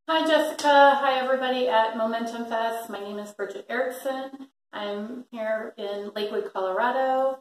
Hi Jessica, hi everybody at Momentum Fest. My name is Bridget Erickson. I'm here in Lakewood, Colorado.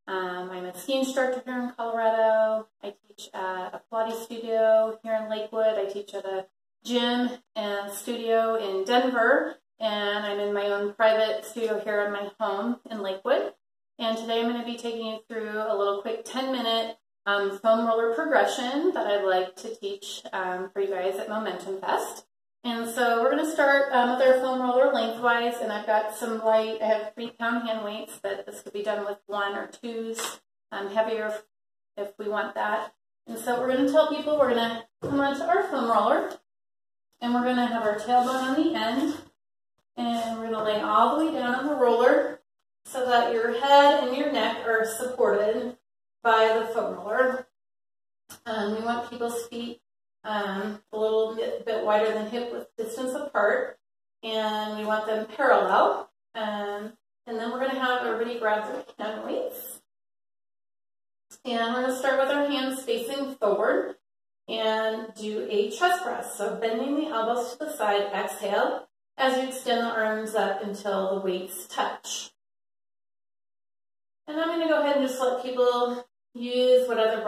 I'm a ski instructor here in Colorado. I teach at a Pilates studio here in Lakewood. I teach at a gym and studio in Denver. And I'm in my own private studio here in my home in Lakewood. And today I'm going to be taking you through a little quick 10-minute foam roller progression that I'd like to teach for you guys at Momentum Fest. And so we're going to start with our foam roller lengthwise, and I've got some light, I have 3-pound hand weights, but this could be done with 1 or 2s, heavier if we want that. And so we're going to tell people we're going to come onto our foam roller, and we're going to have our tailbone on the end, and we're going to lay all the way down on the roller so that your head and your neck are supported by the foam roller. We want people's feet a little bit wider than hip width distance apart, and we want them parallel. And then we're going to have everybody grab their hand weights. And we're going to start with our hands facing forward and do a chest press. So bending the elbows to the side, exhale as you extend the arms up until the weights touch. And I'm going to go ahead and just let people use whatever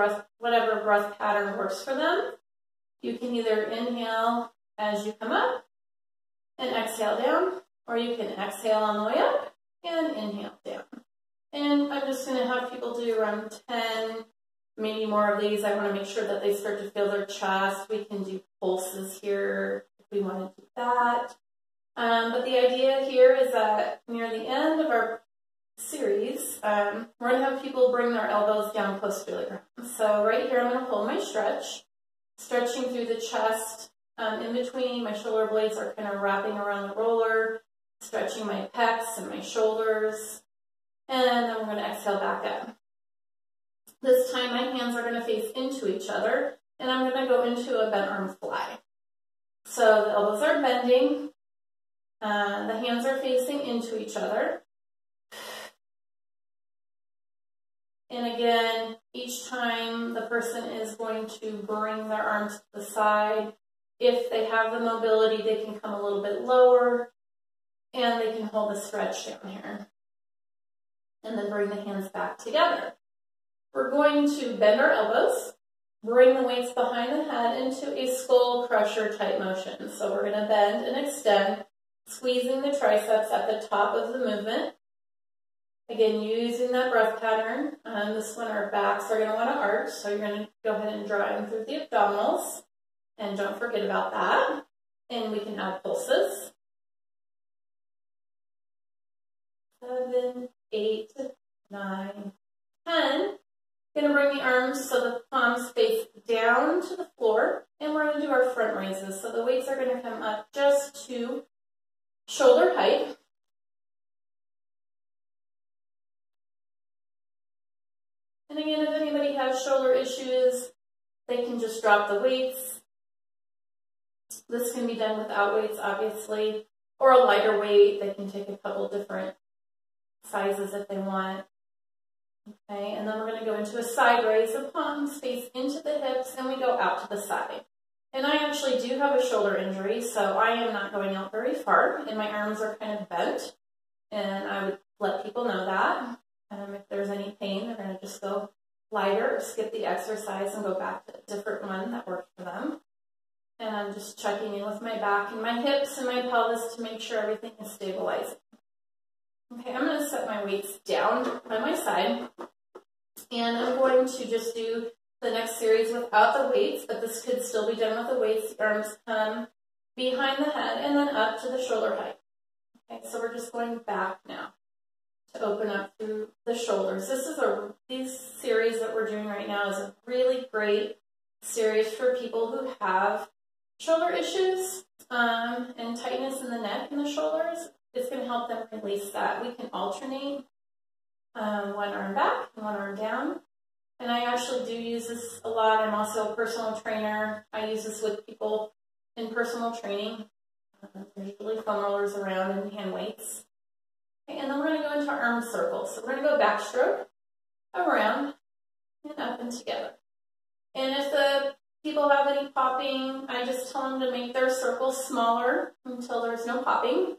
breath pattern works for them. You can either inhale as you come up and exhale down, or you can exhale on the way up and inhale down. And I'm just going to have people do around 10, maybe more of these. I want to make sure that they start to feel their chest. We can do pulses here if we want to do that. But the idea here is that near the end of our series, we're going to have people bring their elbows down close to the ground. So right here, I'm going to hold my stretch, stretching through the chest. In between, my shoulder blades are kind of wrapping around the roller, stretching my pecs and my shoulders. And then we're going to exhale back up. This time, my hands are going to face into each other, and I'm going to go into a bent arm fly. So the elbows are bending, the hands are facing into each other. And again, each time the person is going to bring their arms to the side. If they have the mobility, they can come a little bit lower, and they can hold the stretch down here. And then bring the hands back together. We're going to bend our elbows, bring the weights behind the head into a skull crusher type motion. So we're going to bend and extend, squeezing the triceps at the top of the movement. Again, using that breath pattern. This one, our backs are going to want to arch, so you're going to go ahead and draw in through the abdominals. And don't forget about that. And we can add pulses. 7, 8, 9, 10. Going to bring the arms so the palms face down to the floor. And we're going to do our front raises. So the weights are going to come up just to shoulder height. And again, if anybody has shoulder issues, they can just drop the weights. This can be done without weights, obviously, or a lighter weight. They can take a couple different sizes if they want. Okay, and then we're going to go into a side raise. The palms face into the hips, and we go out to the side. And I actually do have a shoulder injury, so I am not going out very far, and my arms are kind of bent. And I would let people know that. If there's any pain, they're going to just go lighter or skip the exercise and go back to a different one that worked for them. And I'm just checking in with my back and my hips and my pelvis to make sure everything is stabilizing. Okay, I'm going to set my weights down by my side. And I'm going to just do the next series without the weights, but this could still be done with the weights. The arms come behind the head and then up to the shoulder height. Okay, so we're just going back now to open up through the shoulders. These series that we're doing right now is a really great series for people who have shoulder issues and tightness in the neck and the shoulders. It's going to help them release that. We can alternate one arm back and one arm down. And I actually do use this a lot. I'm also a personal trainer. I use this with people in personal training. There's usually foam rollers around and hand weights. Okay, and then we're going to go into arm circles. So we're going to go backstroke, around, and up and together. And if the people have any popping, I just tell them to make their circles smaller until there's no popping.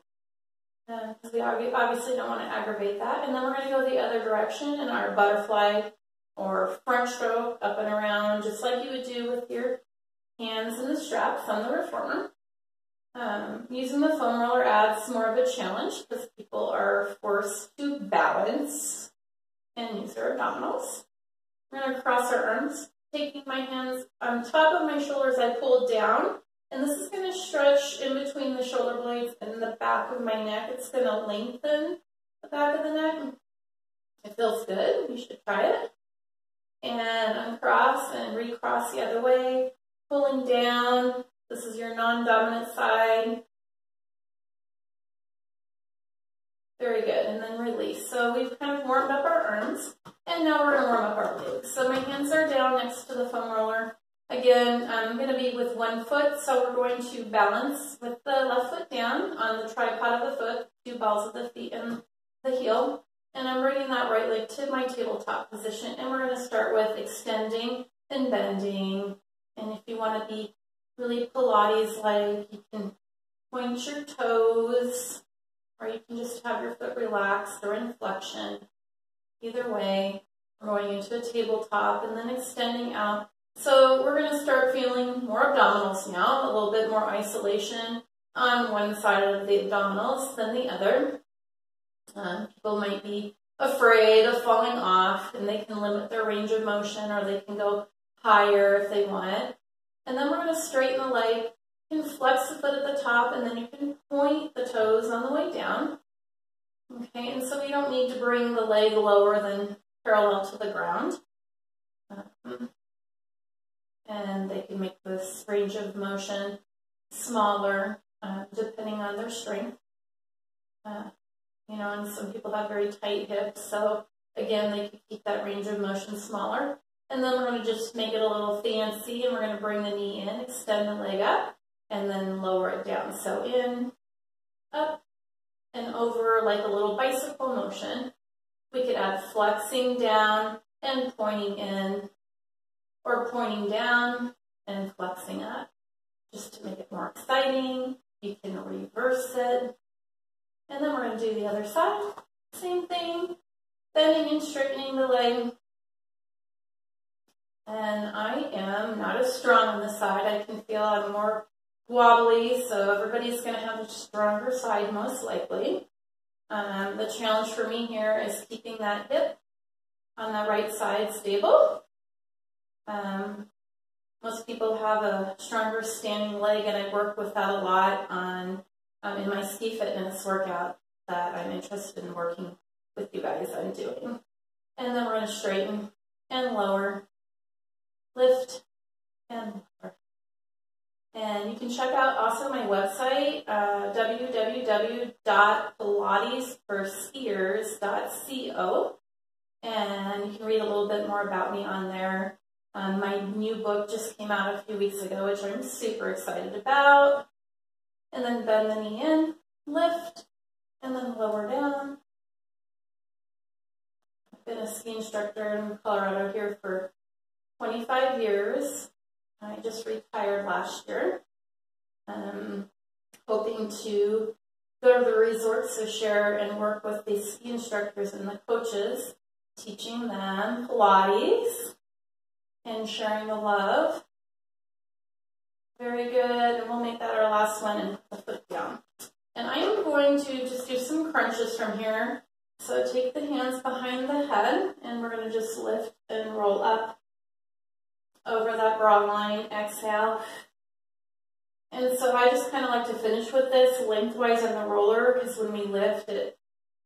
Because we obviously don't want to aggravate that. And then we're going to go the other direction in our butterfly or front stroke, up and around, just like you would do with your hands in the straps on the reformer. Using the foam roller adds more of a challenge because people are forced to balance and use their abdominals. We're going to cross our arms, taking my hands on top of my shoulders, I pull down, and this is going to stretch in between the shoulder blades and the back of my neck. It's going to lengthen the back of the neck. It feels good. You should try it. And uncross and recross the other way, pulling down. This is your non-dominant side. Very good. And then release. So we've kind of warmed up our arms, and now we're going to warm up our legs. So my hands are down next to the foam roller. Again, I'm going to be with one foot, so we're going to balance with the left foot down on the tripod of the foot, 2 balls of the feet and the heel. And I'm bringing that right leg to my tabletop position, and we're going to start with extending and bending. And if you want to be really Pilates-like, you can point your toes, or you can just have your foot relaxed or in flexion. Either way, we're going into a tabletop and then extending out. So we're going to start feeling more abdominals now, a little bit more isolation on one side of the abdominals than the other. People might be afraid of falling off, and they can limit their range of motion, or they can go higher if they want. And then we're going to straighten the leg. You can flex the foot at the top, and then you can point the toes on the way down. Okay, and so we don't need to bring the leg lower than parallel to the ground. And they can make this range of motion smaller depending on their strength. You know, and some people have very tight hips, so again, they can keep that range of motion smaller. And then we're going to just make it a little fancy, and we're going to bring the knee in, extend the leg up, and then lower it down. So in, up, and over like a little bicycle motion. We could add flexing down and pointing in, or pointing down and flexing up, just to make it more exciting. You can reverse it. And then we're going to do the other side. Same thing, bending and straightening the leg. And I am not as strong on this side. I can feel I'm more wobbly, so everybody's going to have a stronger side most likely. The challenge for me here is keeping that hip on the right side stable. Most people have a stronger standing leg, and I work with that a lot on in my ski fitness workout that I'm interested in working with you guys on doing. And then we're going to straighten and lower, lift and lower. And you can check out also my website, www.pilatesforskiers.co, and you can read a little bit more about me on there. My new book just came out a few weeks ago, which I'm super excited about. And then bend the knee in, lift, and then lower down. I've been a ski instructor in Colorado here for 25 years. I just retired last year. Hoping to go to the resorts to share and work with the ski instructors and the coaches, teaching them Pilates and sharing the love. Very good, and we'll make that our last one and put the foot down. And I am going to just do some crunches from here. So take the hands behind the head, and we're going to just lift and roll up over that broad line. Exhale. And so I just kind of like to finish with this lengthwise on the roller, because when we lift, it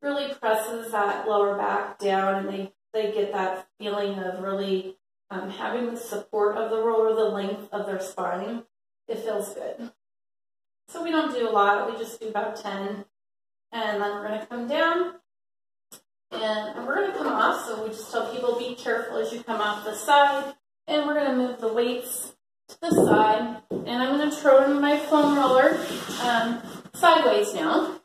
really presses that lower back down, and they get that feeling of really having the support of the roller, the length of their spine. It feels good. So we don't do a lot. We just do about 10. And then we're going to come down. And we're going to come off. So we just tell people, be careful as you come off the side. And we're going to move the weights to the side. And I'm going to throw in my foam roller sideways now.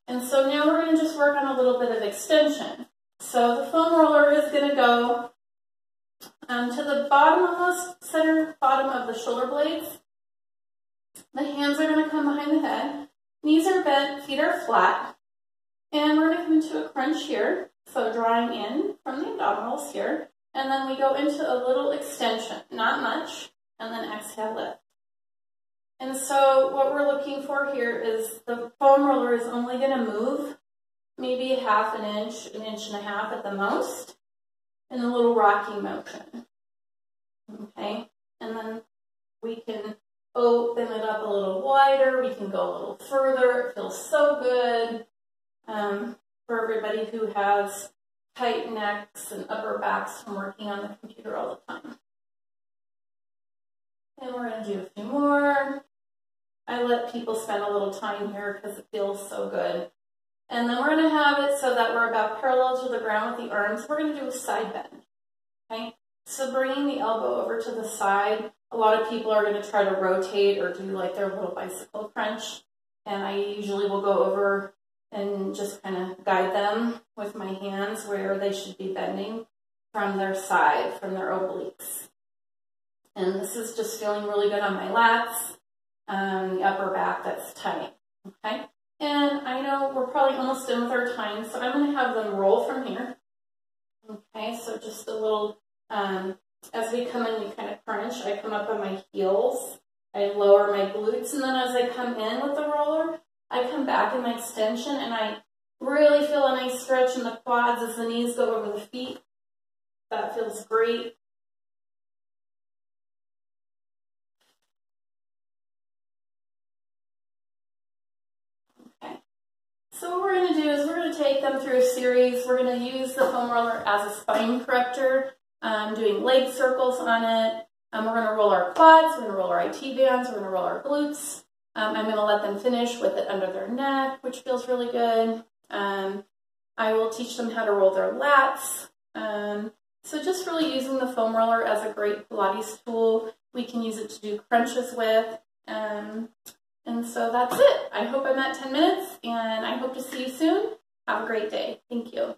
And so now we're going to just work on a little bit of extension. So the foam roller is going to go to the bottom, almost center bottom of the shoulder blades. The hands are going to come behind the head. Knees are bent, feet are flat. And we're going to come into a crunch here. So drawing in from the abdominals here. And then we go into a little extension, not much. And then exhale, lift. And so what we're looking for here is the foam roller is only going to move maybe half an inch and a half at the most in a little rocking motion. Okay, and then we can open it up a little wider. We can go a little further. It feels so good for everybody who has tight necks and upper backs from working on the computer all the time. And we're going to do a few more. I let people spend a little time here because it feels so good. And then we're going to have it so that we're about parallel to the ground with the arms. We're going to do a side bend. Okay? So bringing the elbow over to the side. A lot of people are going to try to rotate or do like their little bicycle crunch. And I usually will go over and just kind of guide them with my hands where they should be bending from their side, from their obliques. And this is just feeling really good on my lats. The upper back that's tight, okay? And I know we're probably almost done with our time, so I'm going to have them roll from here. Okay, so just a little, as we come in, we kind of crunch. I come up on my heels. I lower my glutes, and then as I come in with the roller, I come back in my extension, and I really feel a nice stretch in the quads as the knees go over the feet. That feels great. So what we're going to do is we're going to take them through a series. We're going to use the foam roller as a spine corrector, doing leg circles on it. We're going to roll our quads, we're going to roll our IT bands, we're going to roll our glutes. I'm going to let them finish with it under their neck, which feels really good. I will teach them how to roll their lats. So just really using the foam roller as a great Pilates tool. We can use it to do crunches with. And so that's it. I hope I'm at 10 minutes, and I hope to see you soon. Have a great day. Thank you.